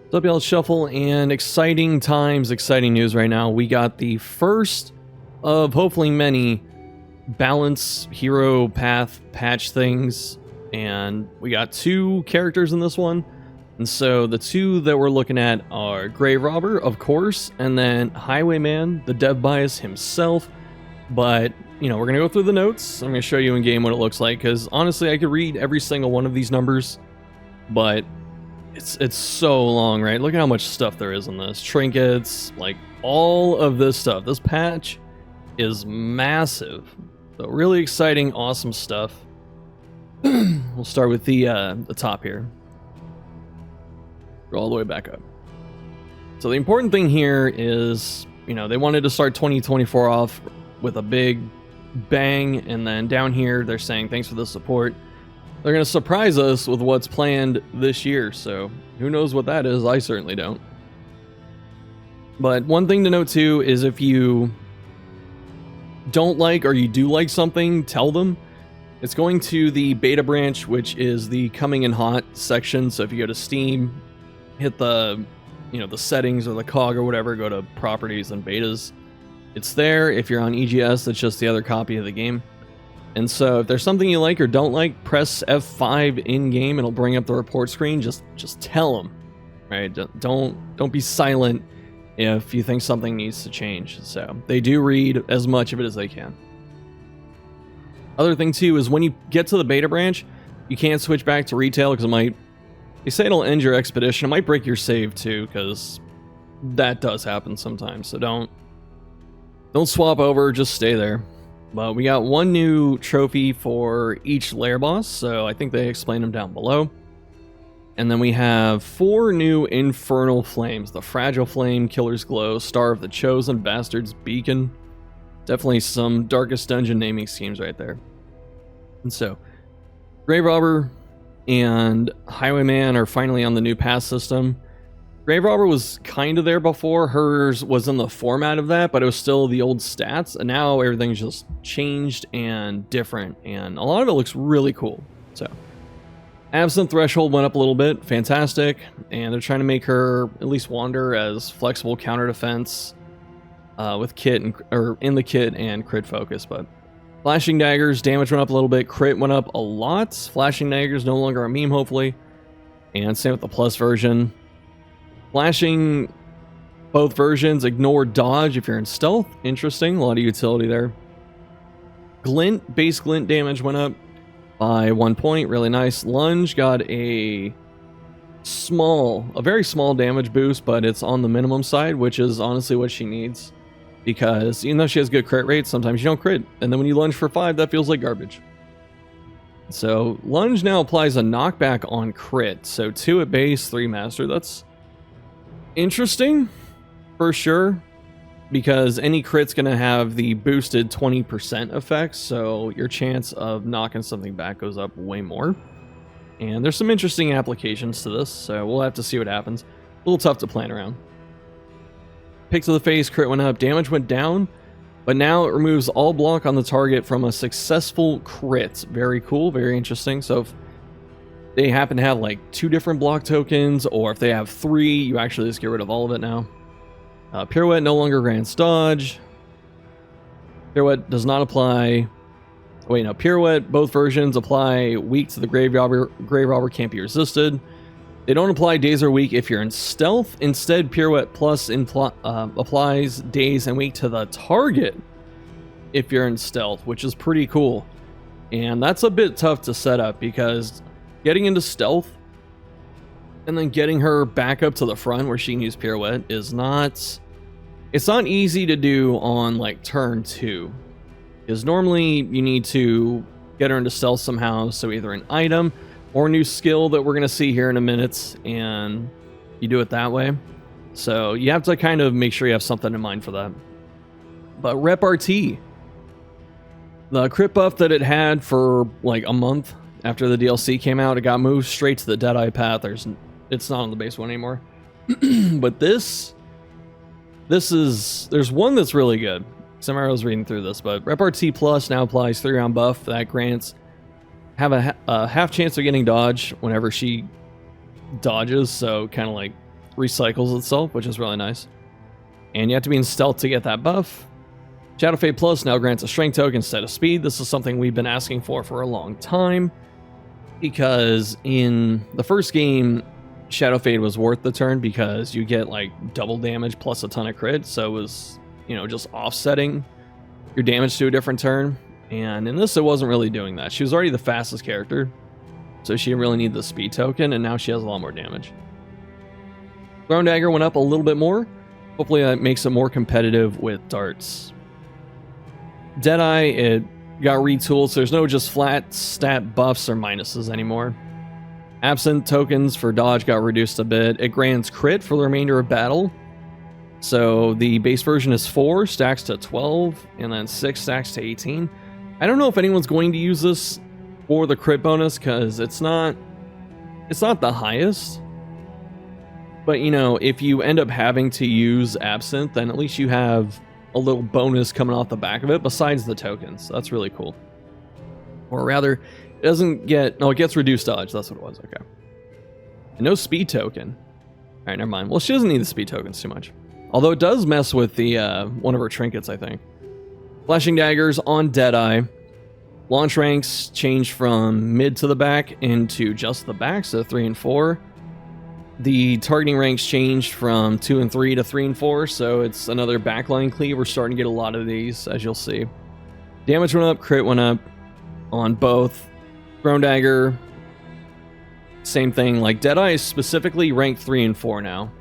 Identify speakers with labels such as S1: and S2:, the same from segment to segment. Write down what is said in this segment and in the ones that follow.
S1: What's up, y'all? Shuffle, and exciting times, exciting news right now. We got the first of hopefully many balance hero path patch things, and we got 2 characters in this one. And so the 2 that we're looking at are Grave Robber, of course, and then Highwayman, the dev bias himself. But, you know, we're going to go through the notes. I'm going to show you in game what it looks like, because honestly, I could read every single one of these numbers, but it's so long, right? Look at how much stuff there is in this. Trinkets, like all of this stuff. This patch is massive. So really exciting, awesome stuff. We'll start with the top here. Go all the way back up. So the important thing here is, you know, they wanted to start 2024 off with a big bang, and then down here they're saying thanks for the support. They're going to surprise us with what's planned this year, so who knows what that is? I certainly don't. But one thing to note too is if you don't like or you do like something, tell them. It's going to the beta branch, which is the coming in hot section. So if you go to Steam, hit the, you know, the settings or the cog or whatever, go to properties and betas. It's there. If you're on EGS, it's just the other copy of the game. And so if there's something you like or don't like, press F5 in game. It'll bring up the report screen. Just tell them, right? Don't be silent if you think something needs to change. So they do read as much of it as they can. Other thing too is when you get to the beta branch, you can't switch back to retail because they say it'll end your expedition. It might break your save too, because that does happen sometimes. So don't swap over. Just stay there. But we got 1 new trophy for each lair boss, so I think they explained them down below. And then we have 4 new Infernal flames: the Fragile Flame, Killer's Glow, Star of the Chosen, Bastard's Beacon. Definitely some Darkest Dungeon naming schemes right there. And so, Grave Robber and Highwayman are finally on the new pass system. Grave Robber was kind of there before. Hers was in the format of that, but it was still the old stats. And now everything's just changed and different. And a lot of it looks really cool. So, Absent Threshold went up a little bit. Fantastic. And they're trying to make her at least wander as flexible counter defense with kit or in the kit and crit focus. But Flashing Daggers, damage went up a little bit. Crit went up a lot. Flashing Daggers no longer a meme, hopefully. And same with the plus version. Flashing both versions, ignore dodge if you're in stealth. Interesting, a lot of utility there. Glint, base glint damage went up by 1 point, really nice. Lunge got a very small damage boost, but it's on the minimum side, which is honestly what she needs. Because even though she has good crit rates, sometimes you don't crit. And then when you lunge for 5, that feels like garbage. So Lunge now applies a knockback on crit. So 2 at base, 3 master. That's interesting for sure, because any crit's going to have the boosted 20% effect, so your chance of knocking something back goes up way more. And there's some interesting applications to this, so we'll have to see what happens. A little tough to plan around. Pick to the face, crit went up, damage went down, but now it removes all block on the target from a successful crit. Very cool, very interesting. So if they happen to have like 2 different block tokens, or if they have 3, you actually just get rid of all of it now. Pirouette no longer grants dodge. Pirouette does not apply. Wait, no. Pirouette, both versions apply weak to the Grave Robber. Grave Robber can't be resisted. They don't apply daze or weak if you're in stealth. Instead, Pirouette Plus applies daze and weak to the target if you're in stealth, which is pretty cool. And that's a bit tough to set up, because getting into stealth and then getting her back up to the front where she can use Pirouette is not... It's not easy to do on like turn 2. Because normally you need to get her into stealth somehow, so either an item or a new skill that we're going to see here in a minute, and you do it that way. So you have to kind of make sure you have something in mind for that. But Rep RT, the crit buff that it had for like a month after the DLC came out, it got moved straight to the Deadeye path. It's not on the base one anymore. But there's one that's really good. Somewhere I was reading through this, but Rep RT Plus now applies 3-round buff that grants have a half chance of getting dodge whenever she dodges. So kind of like recycles itself, which is really nice. And you have to be in stealth to get that buff. Shadow Fade Plus now grants a strength token instead of speed. This is something we've been asking for a long time, because in the first game, Shadow Fade was worth the turn because you get like double damage plus a ton of crit, so it was, you know, just offsetting your damage to a different turn. And in this, it wasn't really doing that. She was already the fastest character, so she didn't really need the speed token, and now she has a lot more damage. Thrown Dagger went up a little bit more. Hopefully that makes it more competitive with darts. Deadeye, it got retooled, so there's no just flat stat buffs or minuses anymore. Absent tokens for dodge got reduced a bit. It grants crit for the remainder of battle. So the base version is 4, stacks to 12, and then 6 stacks to 18. I don't know if anyone's going to use this for the crit bonus, because it's not the highest. But, you know, if you end up having to use Absinthe, then at least you have a little bonus coming off the back of it besides the tokens. So that's really cool. Or rather, it doesn't get... No, it gets reduced dodge. That's what it was. Okay. And no speed token. Alright, never mind. Well, she doesn't need the speed tokens too much. Although it does mess with the one of her trinkets, I think. Flashing Daggers on Deadeye. Launch ranks changed from mid to the back into just the back, so 3 and 4. The targeting ranks changed from 2 and 3 to 3 and 4, so it's another backline cleave. We're starting to get a lot of these, as you'll see. Damage went up, crit went up on both. Thrown Dagger, same thing. Like, Deadeye is specifically ranked 3 and 4 now.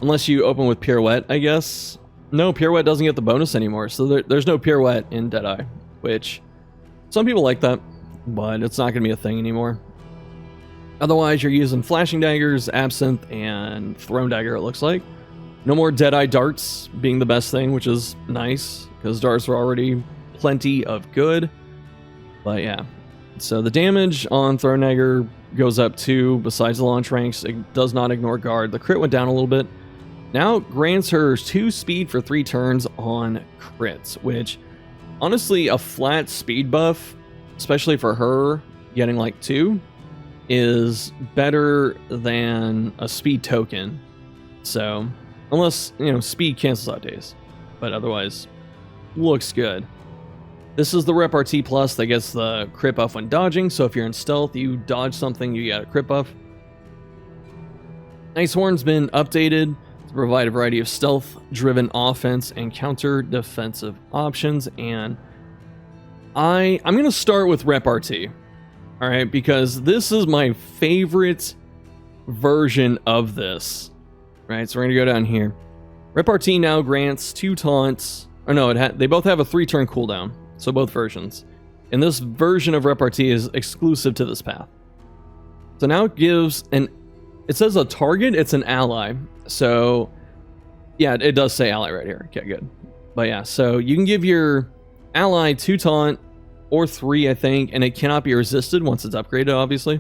S1: Unless you open with Pirouette, I guess. No, Pirouette doesn't get the bonus anymore, so there's no Pirouette in Deadeye, which some people like that, but it's not going to be a thing anymore. Otherwise, you're using Flashing Daggers, Absinthe, and Thrown Dagger, it looks like. No more Deadeye darts being the best thing, which is nice, because darts were already plenty of good. But yeah, so the damage on Thrown Dagger goes up 2, besides the launch ranks. It does not ignore guard. The crit went down a little bit. Now grants her 2 speed for 3 turns on crits, which, honestly, a flat speed buff, especially for her getting like 2, is better than a speed token. So, unless, you know, speed cancels out days. But otherwise, looks good. This is the Repartee Plus that gets the crit buff when dodging, so if you're in stealth, you dodge something, you get a crit buff. Ice Horn's been updated to provide a variety of stealth-driven offense and counter-defensive options, and I'm going to start with Repartee. Alright, because this is my favorite version of this. Right, so we're going to go down here. Repartee now grants 2 taunts. Or no, they both have a 3-turn cooldown. So both versions. And this version of Repartee is exclusive to this path. So now it gives an... It says a target, it's an ally. So, yeah, it does say ally right here. Okay, good. But yeah, so you can give your ally 2 taunt, or 3, I think, and it cannot be resisted once it's upgraded, obviously.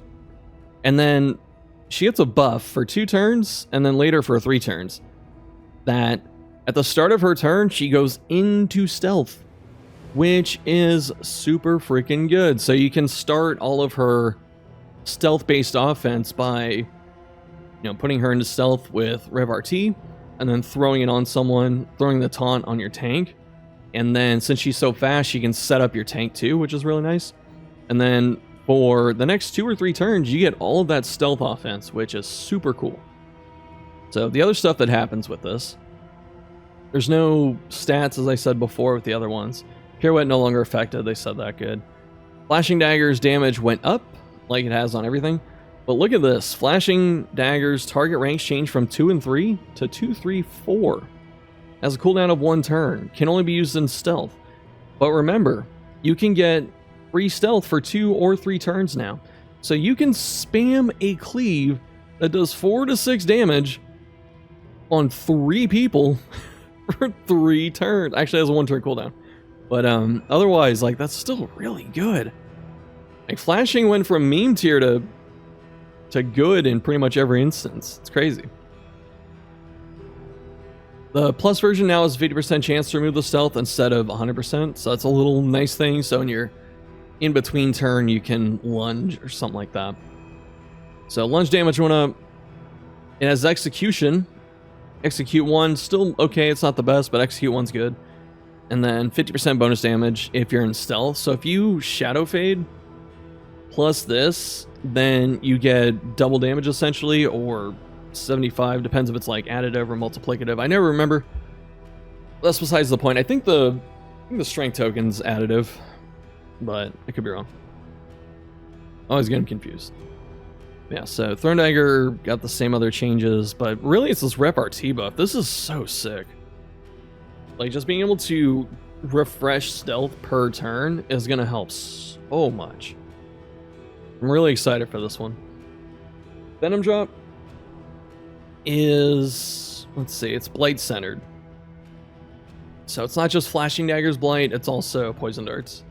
S1: And then she gets a buff for 2 turns, and then later for 3 turns. That at the start of her turn, she goes into stealth, which is super freaking good. So you can start all of her stealth-based offense by, you know, putting her into stealth with Repartee, and then throwing it on someone, throwing the taunt on your tank. And then, since she's so fast, she can set up your tank too, which is really nice. And then, for the next 2 or 3 turns, you get all of that stealth offense, which is super cool. So, the other stuff that happens with this, there's no stats, as I said before, with the other ones. Pirouette no longer affected, they said that good. Flashing Daggers damage went up, like it has on everything. But look at this. Flashing Daggers target ranks change from 2 and 3 to 2, 3, 4. Has a cooldown of 1 turn. Can only be used in stealth. But remember, you can get free stealth for 2 or 3 turns now. So you can spam a cleave that does 4 to 6 damage on 3 people for 3 turns. Actually, it has a 1 turn cooldown. But otherwise, like, that's still really good. Like, flashing went from meme tier to good in pretty much every instance. It's crazy. The plus version now has a 50% chance to remove the stealth instead of 100%, so that's a little nice thing. So when you're in between turn, you can lunge or something like that. So lunge damage went up. It has execution, Execute 1, still okay, it's not the best, but Execute 1's good. And then 50% bonus damage if you're in stealth. So if you Shadow Fade plus this, then you get double damage essentially, or 75, depends if it's like additive or multiplicative. I never remember. That's besides the point. I think the strength token's additive, but I could be wrong. Always getting confused. Yeah, so Thrown Dagger got the same other changes, but really it's this Rep RT buff. This is so sick. Like, just being able to refresh stealth per turn is going to help so much. I'm really excited for this one. Venom Drop is, let's see, it's Blight centered. So it's not just Flashing Dagger's Blight, it's also Poison Darts.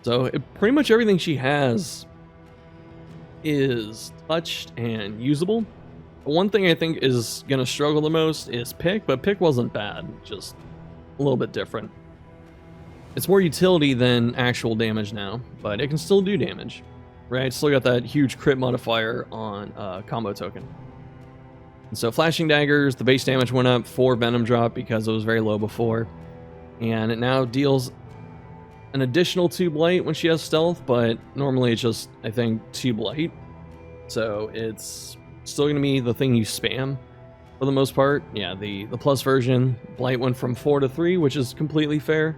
S1: So pretty much everything she has is touched and usable. One thing I think is going to struggle the most is Pick, but Pick wasn't bad, just a little bit different. It's more utility than actual damage now, but it can still do damage, right? Still got that huge crit modifier on combo token. And so Flashing Daggers, the base damage went up for Venom Drop because it was very low before, and it now deals an additional 2 Blight when she has Stealth, but normally it's just, I think, 2 Blight. So it's still going to be the thing you spam for the most part. Yeah, the plus version, Blight went from 4 to 3, which is completely fair.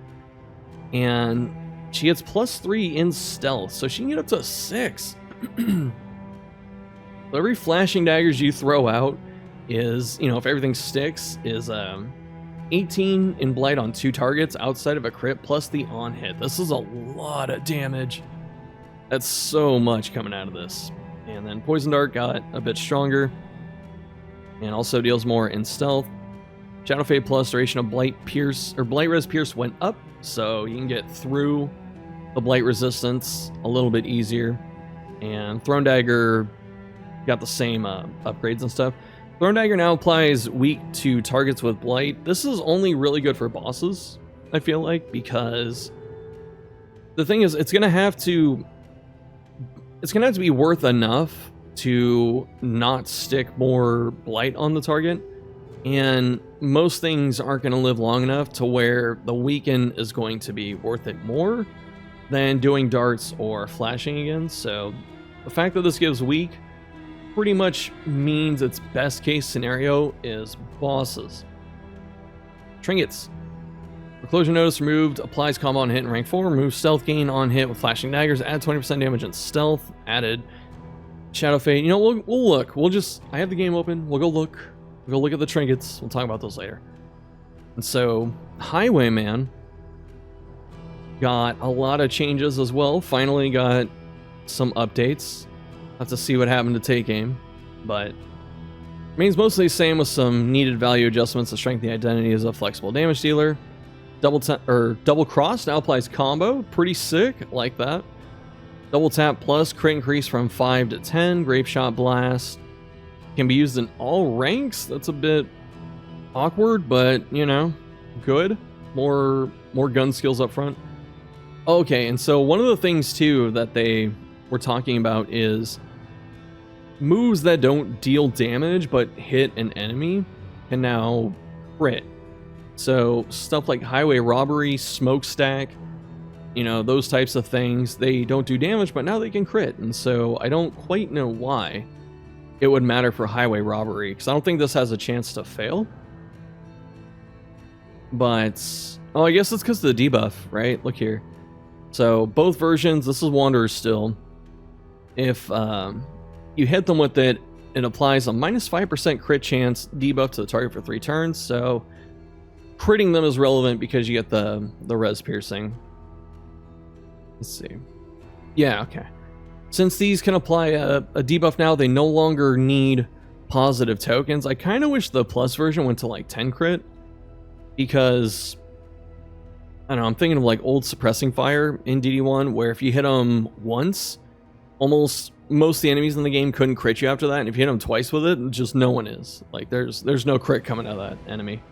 S1: And she gets plus 3 in Stealth, so she can get up to 6. Every Flashing Daggers you throw out is, you know, if everything sticks, is 18 in Blight on 2 targets outside of a crit, plus the on hit. This is a lot of damage. That's so much coming out of this. And then Poison Dart got a bit stronger, and also deals more in stealth. Shadow Fade plus duration of Blight Pierce, or Blight Res Pierce went up, so you can get through the Blight resistance a little bit easier. And Thrown Dagger got the same upgrades and stuff. Thrown Dagger now applies weak to targets with Blight. This is only really good for bosses, I feel like, because the thing is, it's gonna have to be worth enough to not stick more Blight on the target, and most things aren't going to live long enough to where the weaken is going to be worth it more than doing darts or flashing again. So the fact that this gives weak pretty much means its best case scenario is bosses. Trinkets. Reclusion Notice removed, applies combo on hit in rank 4, removes stealth gain on hit with Flashing Daggers, add 20% damage in stealth, added Shadow Fade. You know, we'll look. I have the game open, we'll go look at the trinkets, we'll talk about those later. And so, Highwayman got a lot of changes as well, finally got some updates. Have to see what happened to Take Aim, but remains mostly the same with some needed value adjustments to strengthen the identity as a flexible damage dealer. Double Cross now applies combo, pretty sick, like that. Double Tap plus crit increase from 5 to 10. Grape Shot Blast can be used in all ranks. That's a bit awkward, but you know, good. More gun skills up front. Okay, and so one of the things too that they were talking about is moves that don't deal damage but hit an enemy can now crit. So stuff like Highway Robbery, Smokestack, you know, those types of things, they don't do damage, but now they can crit. And so I don't quite know why it would matter for Highway Robbery, because I don't think this has a chance to fail. But, oh, I guess it's because of the debuff, right? Look here. So both versions, this is Wanderer still. If you hit them with it, it applies a minus 5% crit chance debuff to the target for 3 turns. So critting them is relevant because you get the res piercing. Let's see. Yeah, okay. Since these can apply a debuff now, they no longer need positive tokens. I kind of wish the plus version went to like 10 crit, because I don't know, I'm thinking of like old Suppressing Fire in DD1, where if you hit them once, almost most of the enemies in the game couldn't crit you after that, and if you hit them twice with it, just no one is. Like there's no crit coming out of that enemy.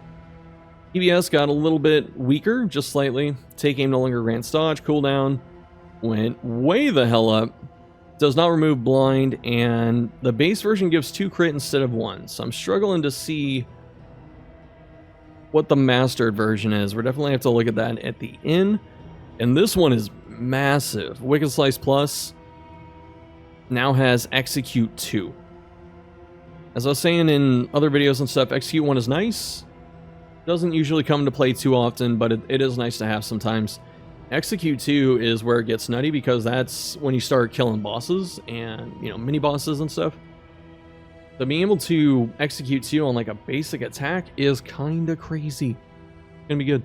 S1: EBS got a little bit weaker, just slightly. Take Aim no longer grants dodge. Cooldown went way the hell up. Does not remove blind, and the base version gives 2 crit instead of 1. So I'm struggling to see what the mastered version is. We're definitely have to look at that at the end. And this one is massive. Wicked Slice Plus now has Execute 2. As I was saying in other videos and stuff, Execute 1 is nice. Doesn't usually come to play too often, but it is nice to have sometimes. Execute 2 is where it gets nutty, because that's when you start killing bosses and, you know, mini bosses and stuff. So being able to Execute 2 on like a basic attack is kind of crazy. It's gonna be good.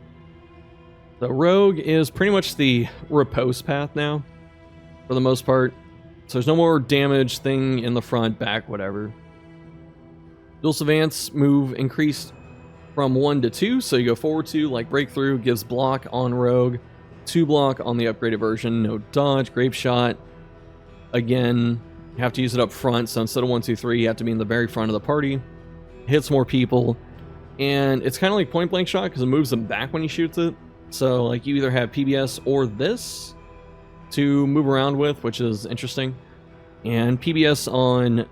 S1: The Rogue is pretty much the riposte path now, for the most part. So there's no more damage thing in the front, back, whatever. Dual Savants move increased from 1 to 2, so you go forward 2, like Breakthrough, gives block on Rogue, 2 block on the upgraded version, no dodge, Grape Shot. Again, you have to use it up front, so instead of 1, 2, 3, you have to be in the very front of the party. Hits more people, and it's kind of like point blank shot because it moves them back when he shoots it. So like you either have PBS or this to move around with, which is interesting. And PBS on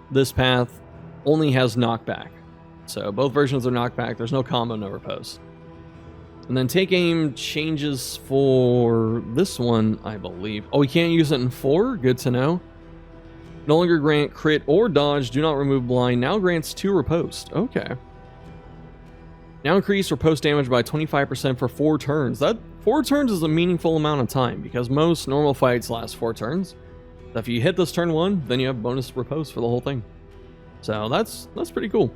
S1: this path only has knockback. So both versions are knockback. There's no combo, no repose. And then take aim changes for this one, I believe. Oh, we can't use it in 4? Good to know. No longer grant crit or dodge. Do not remove blind. Now grants 2 riposte. Okay. Now increase riposte damage by 25% for 4 turns. That 4 turns is a meaningful amount of time, because most normal fights last 4 turns. So if you hit this turn 1, then you have bonus riposte for the whole thing. So that's pretty cool.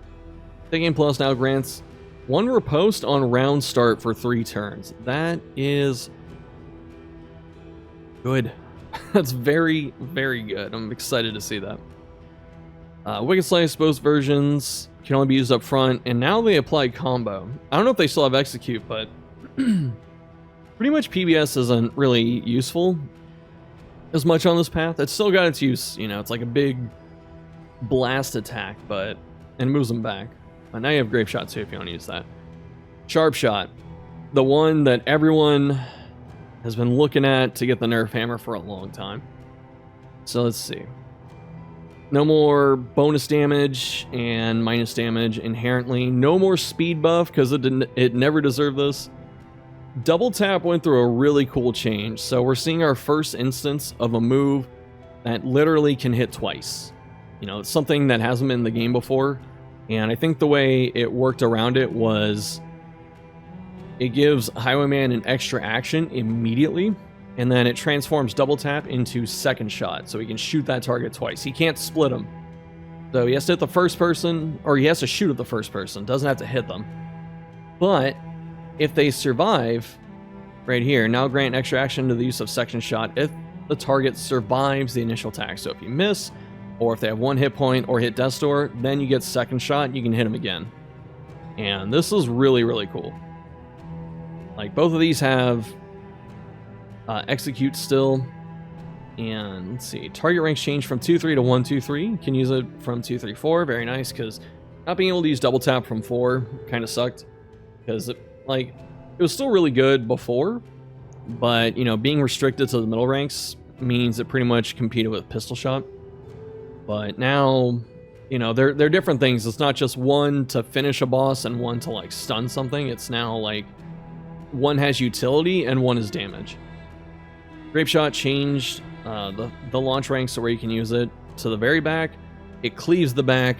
S1: Take aim plus now grants 1 riposte on round start for 3 turns. That is good. That's very, very good. I'm excited to see that. Wicked Slice, both versions can only be used up front, and now they apply combo. I don't know if they still have Execute, but pretty much PBS isn't really useful as much on this path. It's still got its use, you know, it's like a big blast attack, but it moves them back. But now you have Grape Shot too if you want to use that. Sharpshot, the one that everyone has been looking at to get the nerf hammer for a long time. So let's see. No more bonus damage and minus damage inherently. No more speed buff because it never deserved this. Double tap went through a really cool change. So we're seeing our first instance of a move that literally can hit twice. You know, it's something that hasn't been in the game before. And I think the way it worked around it was it gives Highwayman an extra action immediately, and then it transforms double tap into second shot, so he can shoot that target twice. He can't split them. So he has to hit the first person, or he has to shoot at the first person. Doesn't have to hit them. But if they survive, right here, now grant extra action to the use of second shot if the target survives the initial attack. So if you miss, or if they have 1 hit point or hit Death's Door, then you get second shot and you can hit him again. And this is really, really cool. Like, both of these have Execute still. And let's see, target ranks change from 2-3 to 1-2-3. Can use it from 2-3-4. Very nice, because not being able to use double tap from 4 kind of sucked. Because it was still really good before, but you know, being restricted to the middle ranks means it pretty much competed with pistol shot. But now, you know, they're different things. It's not just one to finish a boss and one to like stun something. It's now like one has utility and one is damage. Grape Shot changed the launch ranks to where you can use it to the very back. It cleaves the back,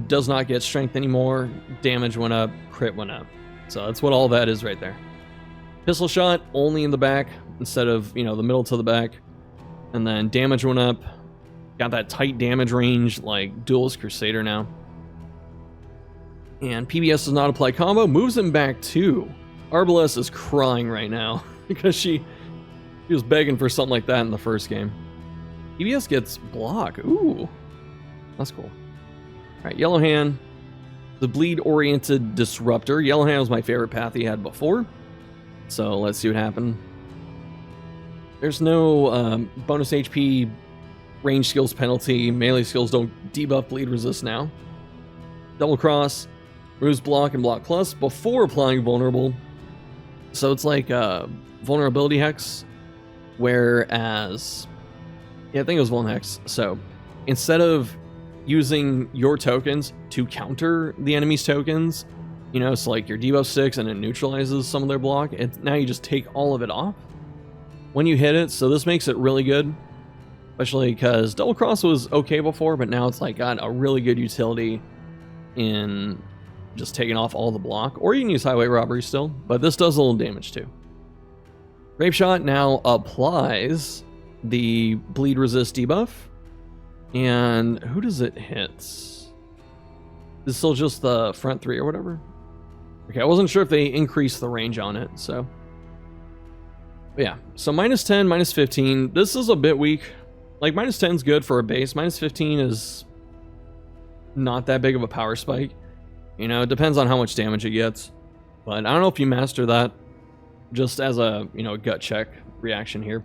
S1: does not get strength anymore. Damage went up, crit went up. So that's what all that is right there. Pistol Shot only in the back instead of, you know, the middle to the back. And then damage went up. Got that tight damage range like Duelist Crusader now. And PBS does not apply combo. Moves him back too. Arbalest is crying right now because she was begging for something like that in the first game. PBS gets block. Ooh. That's cool. Alright, Yellow Hand. The bleed-oriented disruptor. Yellow Hand was my favorite path he had before. So let's see what happened. There's no bonus HP, range skills penalty. Melee skills don't debuff bleed resist now. Double cross. Removes block and block plus before applying vulnerable. So it's like vulnerability hex. Whereas, yeah, I think it was Vuln Hex. So instead of using your tokens to counter the enemy's tokens, You know, so like your debuff sticks and it neutralizes some of their block. And now you just take all of it off when you hit it. So this makes it really good. Especially because Double Cross was okay before, but now it's like got a really good utility in just taking off all the block. Or you can use Highway Robbery still, but this does a little damage too. Grape Shot now applies the bleed resist debuff. And who does it hit? Is it still just the front 3 or whatever? Okay, I wasn't sure if they increased the range on it, so. But yeah, so -10, -15. This is a bit weak. Like, -10 is good for a base. -15 is not that big of a power spike. You know, it depends on how much damage it gets. But I don't know if you master that. Just as a, you know, gut check reaction here.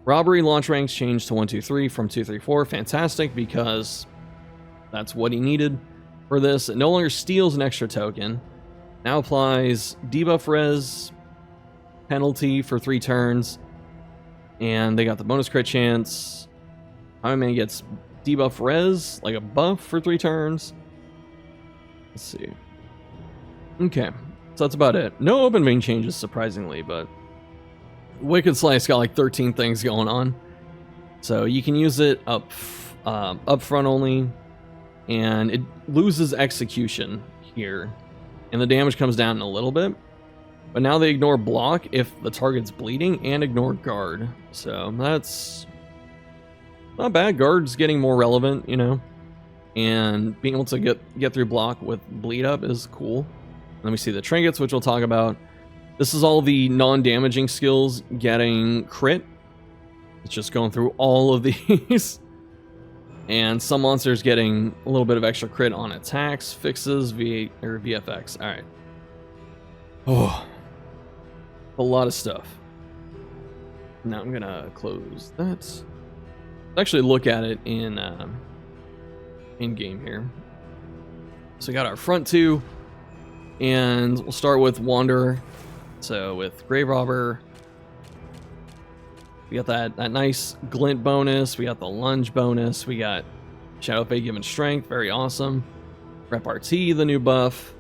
S1: Robbery launch ranks changed to 1, 2, 3 from 2, 3, 4. Fantastic, because that's what he needed for this. It no longer steals an extra token. Now applies debuff res penalty for 3 turns. And they got the bonus crit chance. Highwayman gets debuff res, like a buff for 3 turns. Let's see. Okay, so that's about it. No open vein changes, surprisingly, but Wicked Slice got like 13 things going on. So you can use it up front only, and it loses execution here. And the damage comes down a little bit. But now they ignore block if the target's bleeding and ignore guard. So that's not bad. Guard's getting more relevant, you know. And being able to get through block with bleed up is cool. Let me see the trinkets, which we'll talk about. This is all the non-damaging skills getting crit. It's just going through all of these. And some monsters getting a little bit of extra crit on attacks, fixes, V8 or VFX. All right. Oh, a lot of stuff. Now I'm gonna close that. Let's actually look at it in game here. So we got our front 2, and we'll start with Wanderer. So with Grave Robber, we got that nice glint bonus. We got the lunge bonus. We got Shadow Fade given strength, very awesome. Rep RT, the new buff.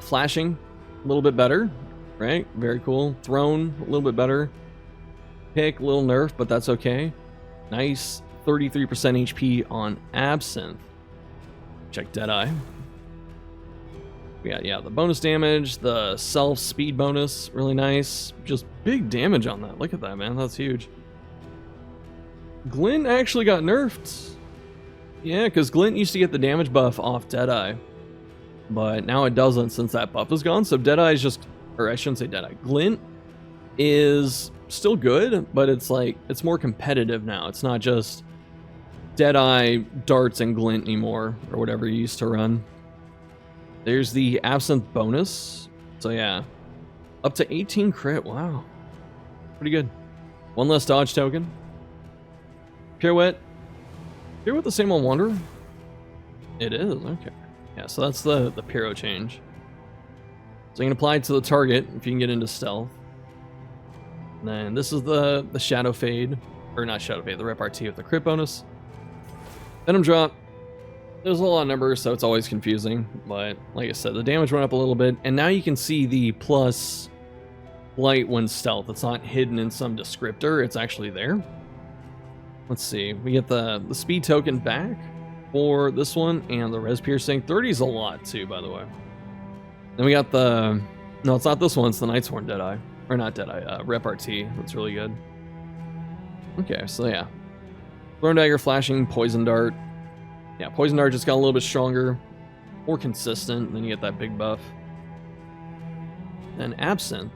S1: Flashing, a little bit better, right? Very cool. Throne, a little bit better. Pick, a little nerf, but that's okay. Nice 33% HP on Absinthe. Check Deadeye. We got, yeah, the bonus damage, the self speed bonus, really nice. Just big damage on that. Look at that, man. That's huge. Glint actually got nerfed. Yeah, because Glint used to get the damage buff off Deadeye. But now it doesn't since that buff is gone. So Deadeye is just, or I shouldn't say Deadeye. Glint is still good, but it's like, it's more competitive now. It's not just Deadeye, darts, and Glint anymore, or whatever you used to run. There's the Absinthe bonus. So yeah, up to 18 crit. Wow, pretty good. One less dodge token. Pirouette. Pirouette the same on Wanderer? It is, okay. Yeah, so that's the Pyro change. So you can apply it to the target if you can get into stealth. And then this is the Shadow Fade, or not Shadow Fade, the Rep RT with the crit bonus. Venom Drop. There's a lot of numbers, so it's always confusing. But like I said, the damage went up a little bit. And now you can see the plus light when stealth. It's not hidden in some descriptor. It's actually there. Let's see. We get the speed token back for this one. And the res piercing. 30 is a lot too, by the way. Then we got the... No, it's not this one. It's the Nightsworn Deadeye. Or not Deadeye. Rep RT. That's really good. Okay, so yeah. Thrown Dagger, Flashing, Poison Dart. Yeah, Poison Dart just got a little bit stronger, more consistent, and then you get that big buff. And Absinthe.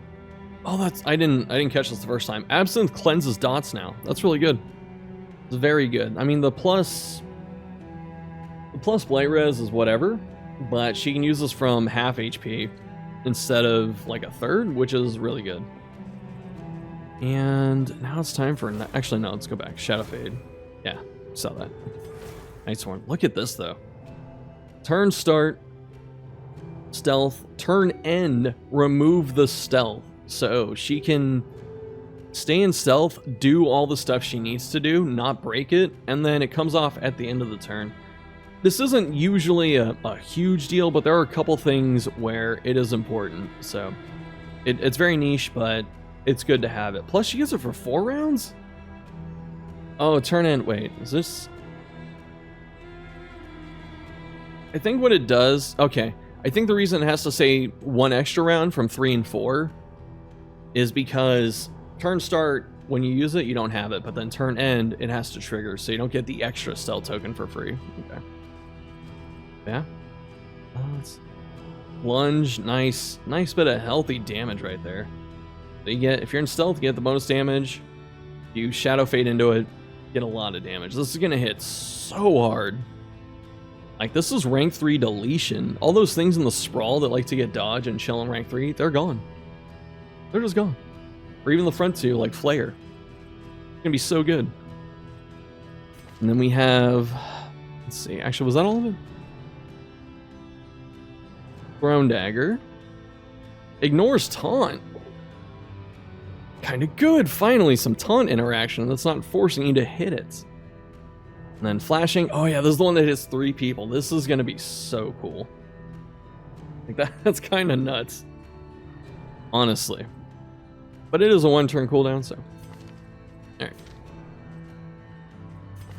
S1: Oh, that's I didn't catch this the first time. Absinthe cleanses dots now. That's really good. It's very good. I mean, the plus blight res is whatever, but she can use this from half HP instead of like a third, which is really good. And now it's time for actually no, let's go back. Shadow Fade. Yeah, saw that. Nightsworn. Look at this though. Turn start, stealth. Turn end, remove the stealth. So she can stay in stealth, do all the stuff she needs to do, not break it, and then it comes off at the end of the turn. This isn't usually a huge deal, but there are a couple things where it is important. So it's very niche, but it's good to have it. Plus, she gets it for 4 rounds? Oh, turn in. Wait, is this... I think what it does... Okay, I think the reason it has to say 1 extra round from 3 and 4 is because turn start, when you use it, you don't have it, but then turn end, it has to trigger, so you don't get the extra stealth token for free. Okay. Yeah. Lunge, nice bit of healthy damage right there. So you get, if you're in stealth, you get the bonus damage. You shadow fade into it, get a lot of damage. This is gonna hit so hard. Like, this is rank 3 deletion. All those things in the sprawl that like to get dodge and chill in rank 3, they're gone. They're just gone. Or even the front 2, like Flare. It's gonna be so good. And then we have, let's see, actually, was that all of it? Thrown Dagger. Ignores taunt. Kind of good. Finally, some taunt interaction that's not forcing you to hit it. And then flashing. Oh yeah, this is the one that hits 3 people. This is going to be so cool. Like that's kind of nuts. Honestly. But it is a 1-turn cooldown, so. Alright.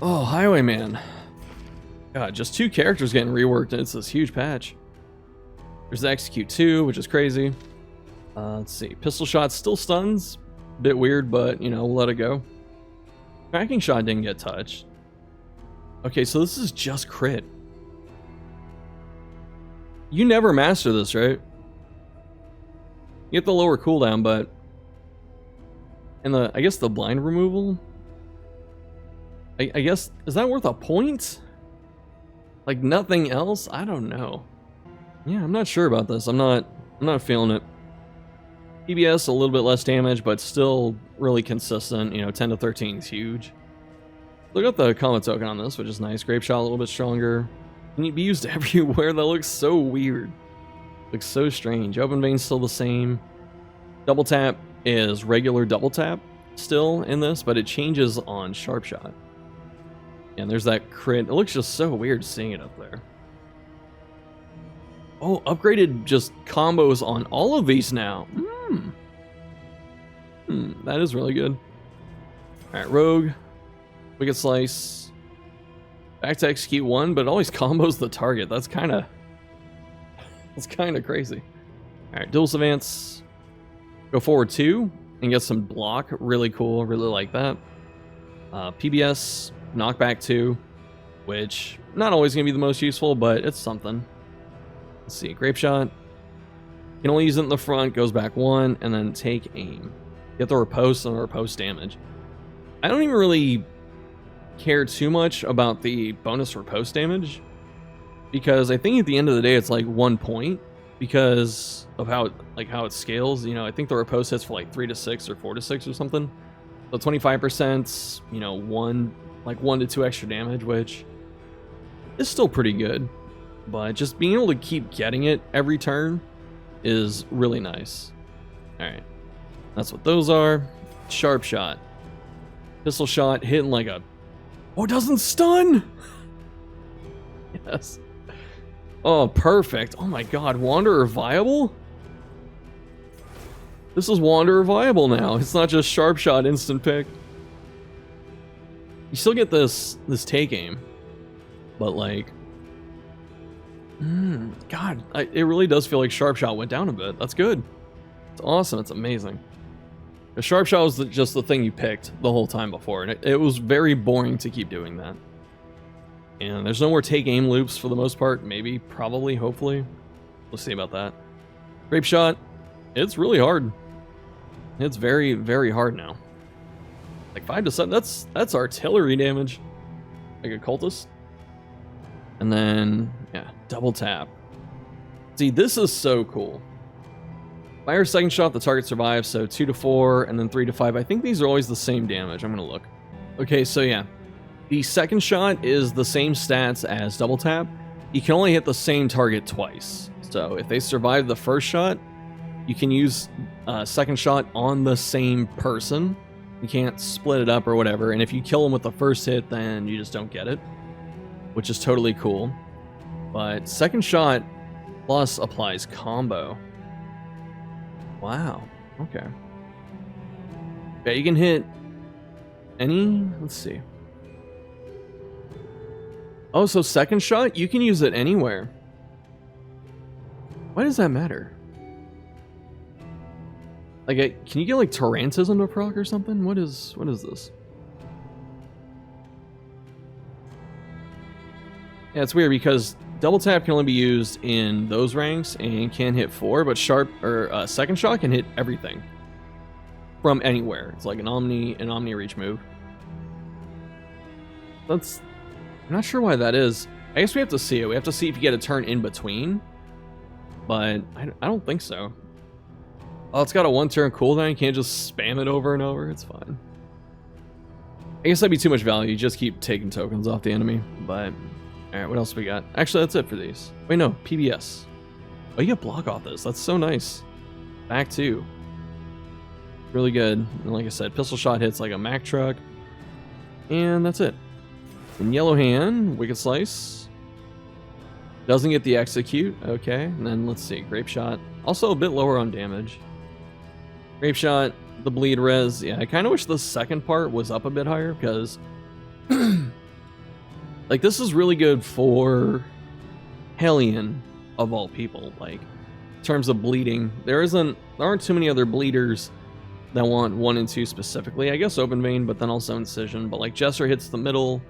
S1: Oh, Highwayman. God, just 2 characters getting reworked, and it's this huge patch. There's the Execute 2, which is crazy. Let's see. Pistol Shot still stuns. Bit weird, but, you know, we'll let it go. Cracking Shot didn't get touched. Okay, so this is just crit. You never master this, right? You get the lower cooldown, but... And the, I guess the blind removal? I guess, is that worth a point? Like nothing else? I don't know. Yeah, I'm not sure about this. I'm not feeling it. PBS a little bit less damage, but still really consistent. You know, 10 to 13 is huge. Look at the combo token on this, which is nice. Grape Shot a little bit stronger. Can be used everywhere. That looks so weird. Looks so strange. Open Vein's still the same. Double Tap is regular double tap still in this, but it changes on Sharpshot. And there's that crit. It looks just so weird seeing it up there. Oh, upgraded just combos on all of these now. That is really good. Alright, Rogue. Wicked Slice. Back to Execute 1, but it always combos the target. That's kind of crazy. Alright, Dual Advance. Go forward 2 and get some block. Really cool. Really like that. PBS. Knockback 2. Which, not always going to be the most useful, but it's something. Let's see, Grape Shot. You can only use it in the front, goes back 1, and then take aim. Get the riposte and the riposte damage. I don't even really care too much about the bonus riposte damage, because I think at the end of the day it's like 1 point because of how it scales. You know, I think the riposte hits for like 3 to 6 or 4 to 6 or something. So 25%, you know, 1 to 2 extra damage, which is still pretty good. But just being able to keep getting it every turn is really nice. Alright. That's what those are. Sharp Shot. Pistol Shot hitting like a... Oh, it doesn't stun! Yes. Oh, perfect. Oh my god. Wanderer viable? This is Wanderer viable now. It's not just Sharp Shot instant pick. You still get this take aim. But like... God, it really does feel like Sharpshot went down a bit. That's good. It's awesome. It's amazing. The Sharpshot was just the thing you picked the whole time before, and it was very boring to keep doing that. And there's no more take aim loops for the most part. Maybe, probably, hopefully. We'll see about that. Grape Shot, it's really hard. It's very, very hard now. Like 5 to 7, that's artillery damage. Like a cultist. And then, yeah, double tap. See, this is so cool. Fire second shot, the target survives, so 2 to 4, and then 3 to 5. I think these are always the same damage. I'm gonna look. Okay, so yeah. The second shot is the same stats as double tap. You can only hit the same target twice. So if they survive the first shot, you can use second shot on the same person. You can't split it up or whatever, and if you kill them with the first hit, then you just don't get it. which is totally cool. But second shot plus applies combo. Wow. Okay. Okay, you can hit any... Let's see. Oh, so second shot, you can use it anywhere. Why does that matter? Like, can you get like Tarantism to proc or something? What is this? Yeah, it's weird because double tap can only be used in those ranks and can hit 4, but second shot can hit everything from anywhere. It's like an omni reach move. I'm not sure why that is. I guess we have to see it. We have to see if you get a turn in between, but I don't think so. Oh, it's got a 1-turn cooldown. You can't just spam it over and over. It's fine. I guess that'd be too much value. You just keep taking tokens off the enemy. But, alright, what else we got? Actually, that's it for these. Wait, no, PBS. Oh, you get block off this. That's so nice. Back 2. Really good. And like I said, pistol shot hits like a Mack truck. And that's it. And Yellow Hand, Wicked Slice. Doesn't get the execute. Okay. And then let's see, Grape Shot. Also a bit lower on damage. Grape Shot, the bleed res. Yeah, I kind of wish the second part was up a bit higher because like this is really good for Hellion of all people. Like in terms of bleeding, there aren't too many other bleeders that want 1 and 2 specifically. I guess Open Vein, but then also Incision. But like Jester hits the middle.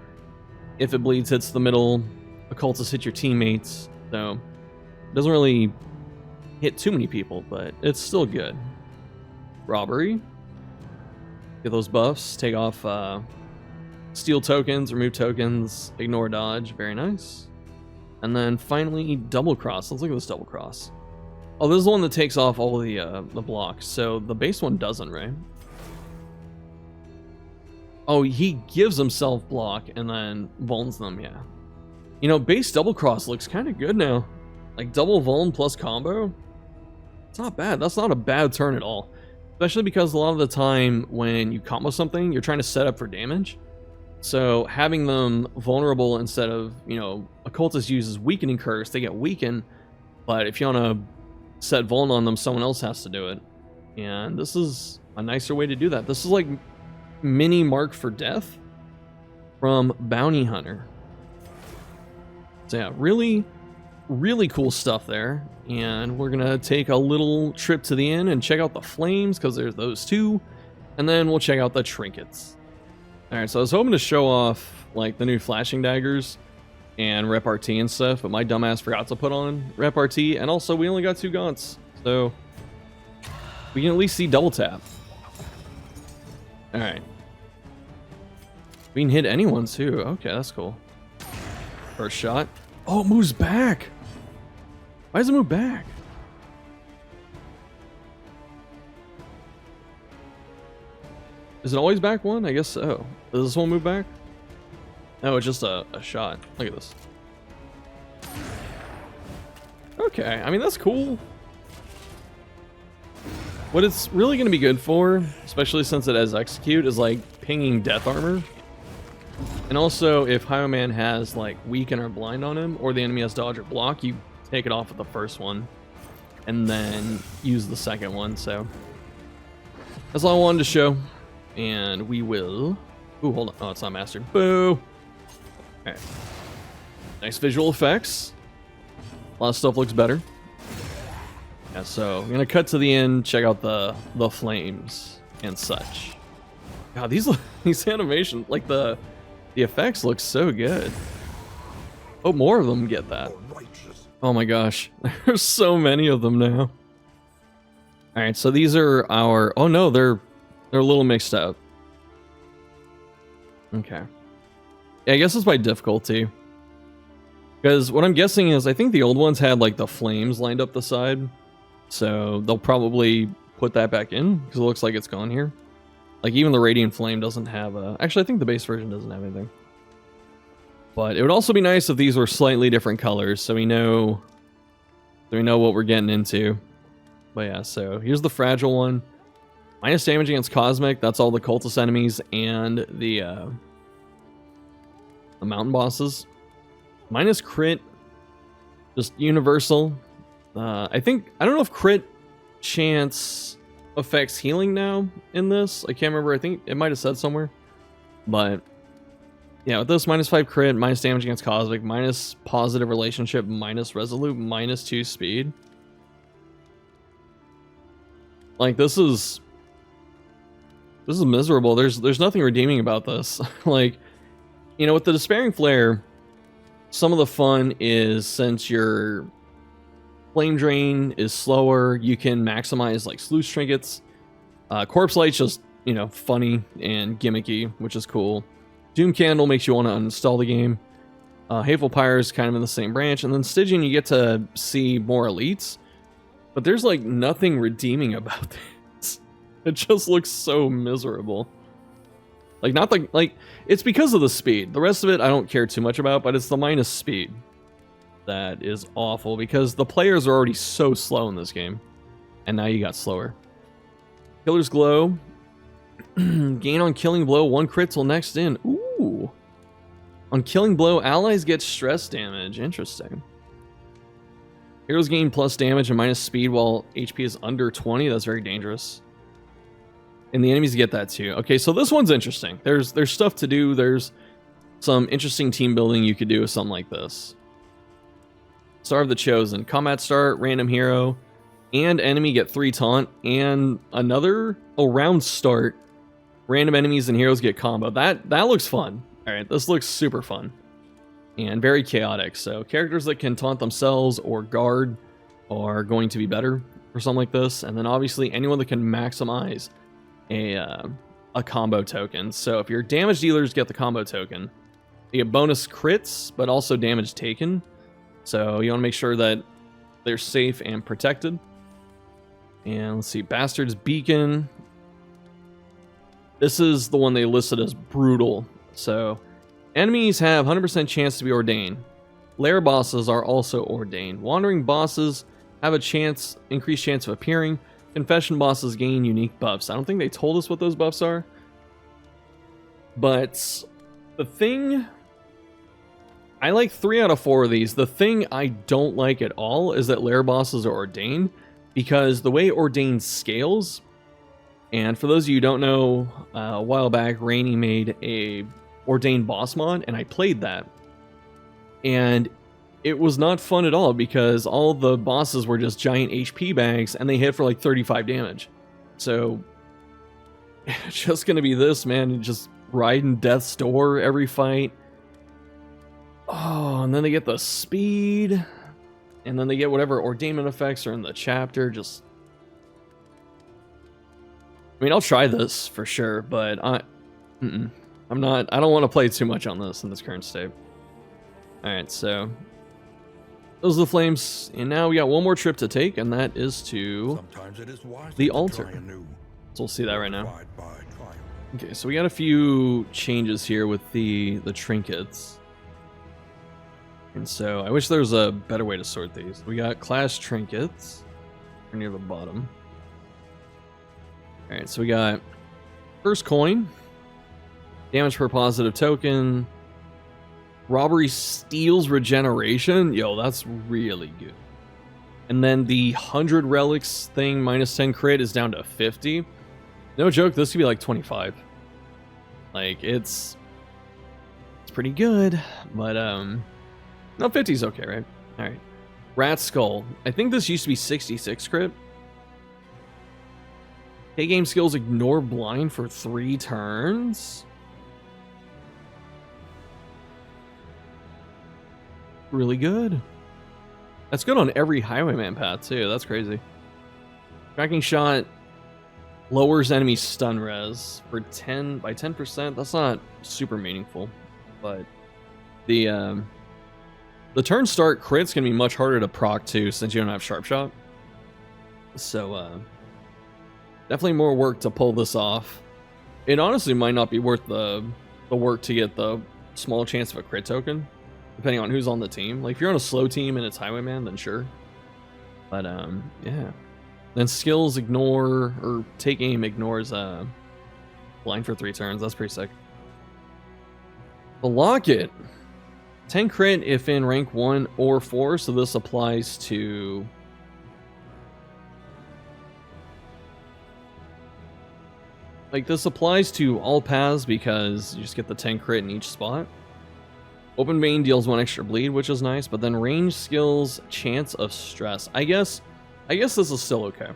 S1: If it bleeds, hits the middle. Occultist hit your teammates. So it doesn't really hit too many people, but it's still good. Robbery. Get those buffs. Take off steal tokens, remove tokens, ignore dodge. Very nice. And then finally, double cross. Let's look at this double cross. Oh, this is the one that takes off all the blocks. So the base one doesn't, right? Oh, he gives himself block and then vulns them, yeah. You know, base double cross looks kind of good now. Like double vuln plus combo. It's not bad. That's not a bad turn at all. Especially because a lot of the time when you combo something, you're trying to set up for damage. So having them vulnerable instead of, you know, Occultist uses Weakening Curse, they get weakened. But if you want to set vuln on them, someone else has to do it. And this is a nicer way to do that. This is like mini Mark for Death from Bounty Hunter. So yeah, really, really cool stuff there. And we're gonna take a little trip to the inn and check out the flames because there's those two, and then we'll check out the trinkets. All right, so I was hoping to show off like the new flashing daggers and repartee and stuff, but my dumbass forgot to put on repartee, and also we only got 2 gaunts, so we can at least see double tap. All right, we can hit anyone too. Okay, that's cool. First shot. Oh, it moves back. Why does it move back? Is it always back 1? I guess so. Does this one move back? No, it's just a shot. Look at this. Okay, I mean, that's cool. What it's really going to be good for, especially since it has execute, is like pinging death armor. And also, if Highwayman has like weaken or blind on him, or the enemy has dodge or block, you take it off with the first one and then use the second one. So that's all I wanted to show, and we will... Ooh, hold on. Oh, it's not mastered. Boo. Alright, nice visual effects. A lot of stuff looks better. Yeah, so I'm gonna cut to the end, check out the flames and such. God, these animations, like the effects look so good. Hope more of them get that. Oh my gosh, there's so many of them now. All right, so these are our... Oh no, they're a little mixed up. Okay. Yeah, I guess it's by difficulty. Because what I'm guessing is, I think the old ones had like the flames lined up the side. So they'll probably put that back in, because it looks like it's gone here. Like even the Radiant Flame doesn't have a... Actually, I think the base version doesn't have anything. But it would also be nice if these were slightly different colors, so we know what we're getting into. But yeah, so here's the fragile one. Minus damage against Cosmic. That's all the cultist enemies and the mountain bosses. Minus crit, just universal. I don't know if crit chance affects healing now in this. I can't remember. I think it might have said somewhere. But yeah, with this, -5 crit, minus damage against cosmic, minus positive relationship, minus resolute, -2 speed. Like, this is miserable. There's nothing redeeming about this. Like, you know, with the Despairing Flare, some of the fun is, since your flame drain is slower, you can maximize like sluice trinkets. Corpse Light's just, you know, funny and gimmicky, which is cool. Doom Candle makes you want to uninstall the game. Hateful Pyre is kind of in the same branch, and then Stygian, you get to see more elites, but there's like nothing redeeming about this. It just looks so miserable. Like, not like it's because of the speed. The rest of it I don't care too much about, but it's the minus speed that is awful, because the players are already so slow in this game, and now you got slower. Killer's Glow. Gain on killing blow 1 crit till next in. Ooh. On killing blow, allies get stress damage. Interesting. Heroes gain plus damage and minus speed while HP is under 20. That's very dangerous. And the enemies get that too. Okay, so this one's interesting. There's stuff to do. There's some interesting team building you could do with something like this. Star of the Chosen. Combat start, random hero, and enemy get 3 taunt, and another round start. Random enemies and heroes get combo. That looks fun. Alright, this looks super fun. And very chaotic. So characters that can taunt themselves or guard are going to be better for something like this. And then obviously anyone that can maximize a combo token. So if your damage dealers get the combo token, you get bonus crits, but also damage taken. So you want to make sure that they're safe and protected. And let's see, Bastard's Beacon. This is the one they listed as brutal. So enemies have 100% chance to be ordained. Lair bosses are also ordained. Wandering bosses have a increased chance of appearing. Confession bosses gain unique buffs. I don't think they told us what those buffs are. But the thing... I like 3 out of 4 of these. The thing I don't like at all is that lair bosses are ordained, because the way ordained scales, and for those of you who don't know, a while back Rainy made a ordained boss mod, and I played that. And it was not fun at all, because all the bosses were just giant HP bags, and they hit for like 35 damage. So it's just gonna be this, man, just riding death's door every fight. Oh, and then they get the speed, and then they get whatever ordainment effects are in the chapter. Just, I mean, I'll try this for sure, but I don't want to play too much on this in this current state. Alright, so those are the flames, and now we got one more trip to take, and that is to the altar. So we'll see that right now. Okay, so we got a few changes here with the trinkets. And so I wish there was a better way to sort these. We got class trinkets. We're near the bottom. Alright, so we got first coin. Damage per positive token. Robbery steals regeneration. Yo, that's really good. And then the 100 relics thing, -10 crit, is down to 50. No joke, this could be like 25. Like, it's pretty good, but no, 50's okay, right? Alright. Rat Skull. I think this used to be 66 crit. K-game skills ignore blind for 3 turns. Really good. That's good on every Highwayman path too. That's crazy. Tracking Shot lowers enemy stun res by 10%. That's not super meaningful, but the turn start crit's gonna be much harder to proc too, since you don't have Sharpshot. So definitely more work to pull this off. It honestly might not be worth the work to get the small chance of a crit token, depending on who's on the team. Like, if you're on a slow team and it's Highwayman, then sure. But yeah. Then skills ignore, or take aim ignores blind for 3 turns. That's pretty sick. The locket. 10 crit if in rank 1 or 4, so this applies to... Like, this applies to all paths because you just get the 10 crit in each spot. Open Vein deals 1 extra bleed, which is nice, but then range skills, chance of stress. I guess this is still okay.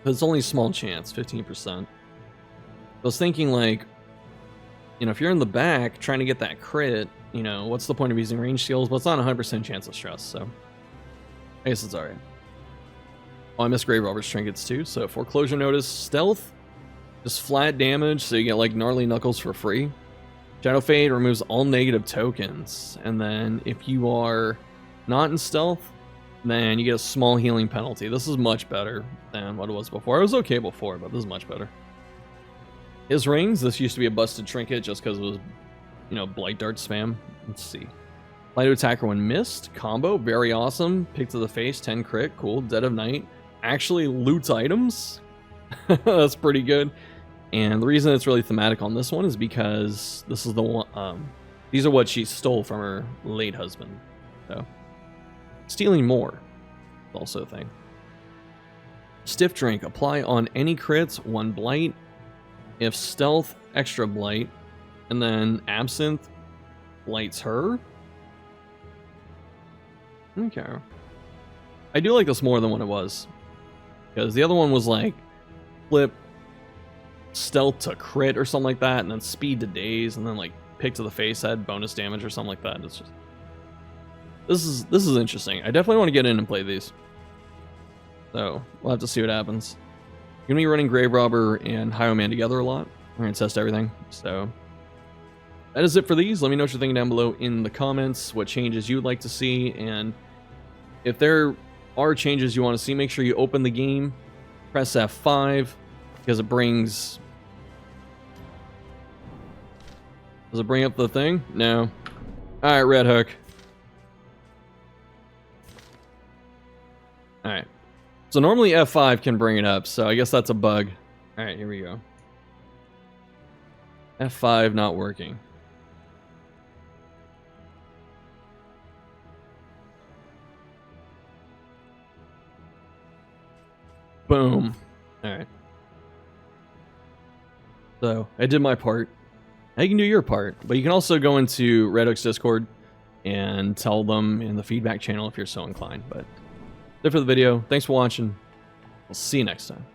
S1: But it's only a small chance, 15%. I was thinking, like, you know, if you're in the back trying to get that crit, you know, what's the point of using range skills? But it's not a 100% chance of stress, so I guess it's alright. Oh, I missed Grave Robber's trinkets too, so Foreclosure Notice, Stealth, just flat damage, so you get like Gnarly Knuckles for free. Shadow Fade removes all negative tokens, and then if you are not in Stealth, then you get a small healing penalty. This is much better than what it was before. It was okay before, but this is much better. His rings, this used to be a busted trinket just because it was, you know, Blight Dart spam. Let's see. Fly to Attacker when missed. Combo, very awesome. Pick to the face, 10 crit, cool. Dead of Night. Actually loots items. That's pretty good. And the reason it's really thematic on this one is because this is the one, these are what she stole from her late husband. So, stealing more is also a thing. Stiff Drink, apply on any crits, 1 blight. If stealth, extra blight. And then Absinthe blights her. Okay. I do like this more than what it was. Because the other one was like, flip stealth to crit or something like that, and then speed to daze, and then like pick to the face had bonus damage or something like that. It's just this is interesting. I definitely want to get in and play these. So we'll have to see what happens. You're gonna be running Grave Robber and Highwayman together a lot. We're gonna test everything. So that is it for these. Let me know what you're thinking down below in the comments, what changes you'd like to see, and if there are changes you want to see, make sure you open the game, press F5, because it brings... Does it bring up the thing? No. Alright, Red Hook. Alright. So normally F5 can bring it up, so I guess that's a bug. Alright, here we go. F5 not working. Boom. Alright. So, I did my part. Now you can do your part, but you can also go into Red Hook's Discord and tell them in the feedback channel if you're so inclined. But that's it for the video. Thanks for watching. We'll see you next time.